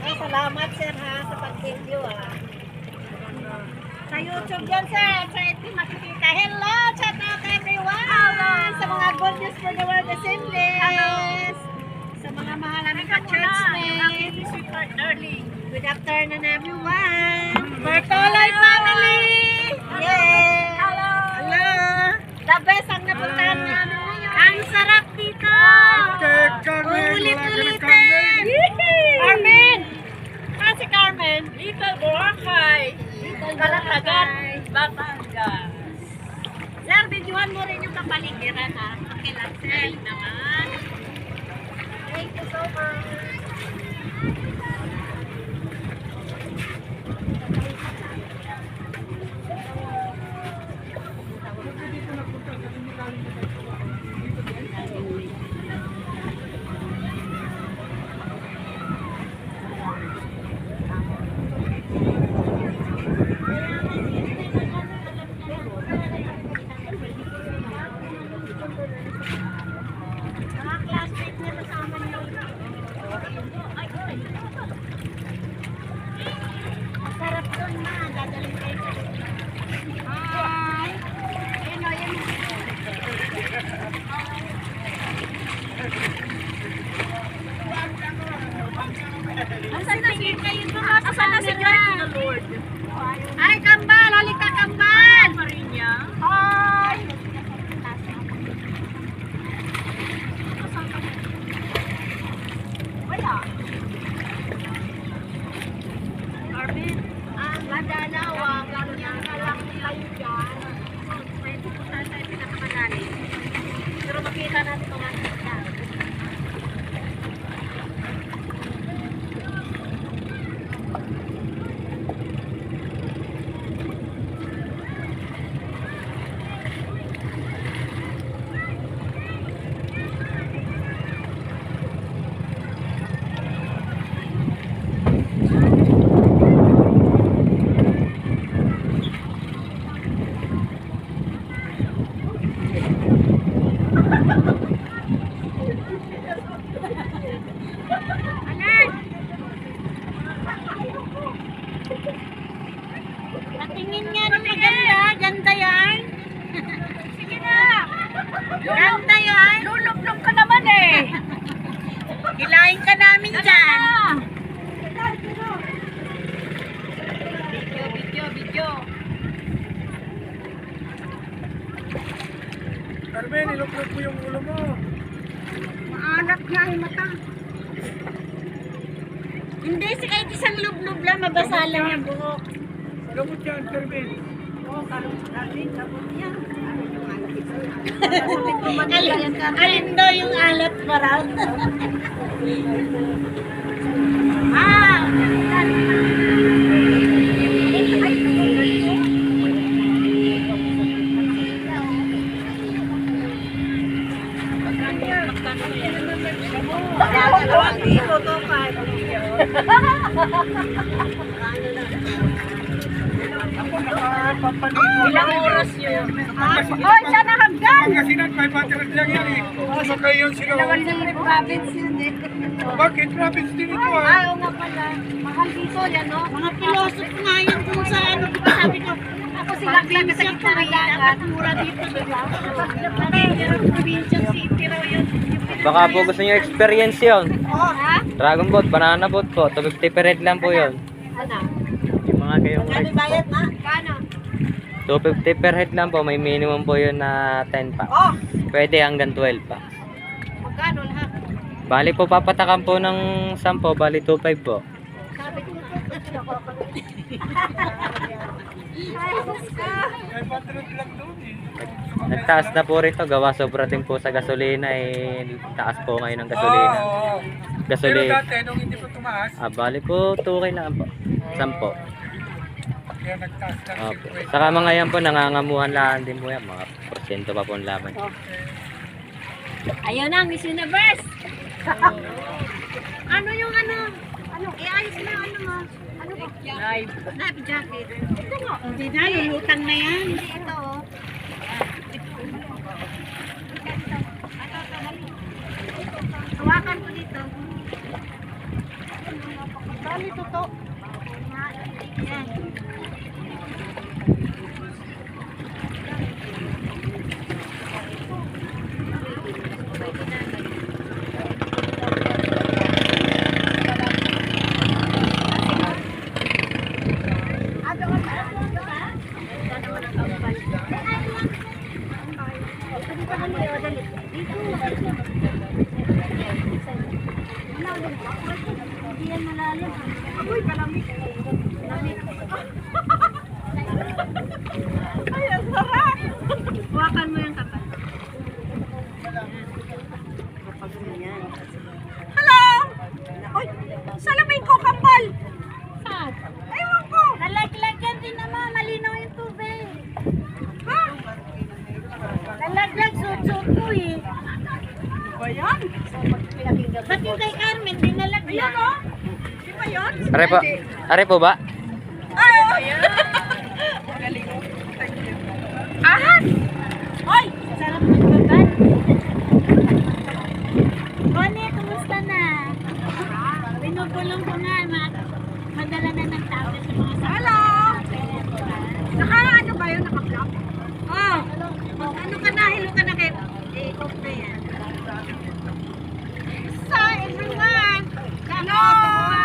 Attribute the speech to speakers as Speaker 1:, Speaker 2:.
Speaker 1: Salamat sir ha sa pag-video Sa YouTube yan sir, sa ito makikita. Hello, shout out everyone! Hello. Sa mga Good News for the World Assemblies. Sa mga mahal namin ka-churchmates. Good afternoon everyone! Bertoloy family! Yes! Hello! Hello! The best ang napuntahan namin ngayon. Ang sarap dito! Ulit-ulitin! Carmen! Si Carmen?
Speaker 2: Little Boracay! Kalatagan, Batangas.
Speaker 1: Sir, videohan mo rin yung kapaligiran ha. Okay lang, sir. Naman. Thank you so much. Mga classmate na kasama niyo. Masarap doon na. Dadalhin kayo sa Hi! Ayun o, yun. Asan na si kayo doon? Asan na si Lord? Ay, kambal! Halika, kambal!
Speaker 2: Marinya.
Speaker 1: Hi! Wala. Arvin, ang madalawang ganyan na lang kayo dyan. May pupuntahan tayo pinakamalalim. Pero makita natin mga kita. Patingin nga ng maganda. Ganda yan.
Speaker 2: Sige na!
Speaker 1: Ganda yan.
Speaker 2: Lulog-log ka naman eh!
Speaker 1: Hilahin ka namin dyan.
Speaker 2: Video.
Speaker 3: Carmen, ilog-log mo yung ulo mo.
Speaker 1: Maanak nga yung mata. Hindi, si kahit isang lub-lub lang, mabasa lang yung buhok.
Speaker 3: Gamot yan, Carmen.
Speaker 1: Alin daw yung alat parang? Ah!
Speaker 2: Ilang oras yun?
Speaker 1: Hoy, sana hanggang!
Speaker 3: Pagkasinan, 500 lang yan eh. Ano kayo yun sila?
Speaker 1: Province yun eh.
Speaker 3: Bakit? Province din ito ah.
Speaker 1: Ah, oo nga pala. Mahal dito yan, no? Mga pilosof nga yun kung sa ano, di ba sabi ko, ako sila probinsya ko eh, dapat mura dito, di ba? Provincial city raw yun.
Speaker 4: Baka po gusto nyo experience yun.
Speaker 1: Oo, ha?
Speaker 4: Dragon boat, banana boat po. 250 per head lang po yun.
Speaker 1: Ano?
Speaker 4: Yung mga kayong
Speaker 1: Kami bayad na? Kano?
Speaker 4: 250 per head lang po. May minimum po yun na 10 pa.
Speaker 1: Oh,
Speaker 4: Pwede hanggang 12 pa.
Speaker 1: magkano lahat?
Speaker 4: Bali po papatakan po ng 10, bali 2.5 po.
Speaker 1: Sabi ko.
Speaker 3: 500 lang doon eh.
Speaker 4: Nagtaas na po rito. Gawa sobra din po sa gasolina. Taas po ngayon ng gasolina.
Speaker 3: Oo. Pero
Speaker 4: Gasolina.
Speaker 3: dati, nung hindi pa tumaas,
Speaker 4: Bali po 2K lang po. 10 po.
Speaker 3: kaya nagtaas lang.
Speaker 4: Opo. Saka mga yan po nangangamuhan lang din po yan. Mga porsyento pa po ang laban.
Speaker 1: Ayun na, Miss Universe. Ano yung ano? Ano? Iayos na ano mo? Ano ba?
Speaker 2: Live.
Speaker 1: Life jacket. Ito mo. Hindi na, lulutang na yan. Ito oh. Hawakan ko dito. Dali, tuto. Yan. Uy, kalamig. Ay, ang sarap. Huwakan mo yung kapal. Hello! Uy, salamin ko kapal. Saan? Ewan ko. Nalaglagan din naman. Malinaw yung tubig. Ha? Nalaglag, suot ko eh. Ba yan? Ba't yung kay Carmen, di nalaglag? Ayan o. Di ba yun?
Speaker 4: Are po ba?
Speaker 1: Ay! Ahas! Hoy! Sarap ng babat. Bonnie, kumusta na? Binubulong ko nga, madala na ng tao sa mga sa... Hello! Ano ba yun? Naka-vlog? Oh! Ano ka na? Hilo ka na kay... off na yan. Sa everyone! Hello!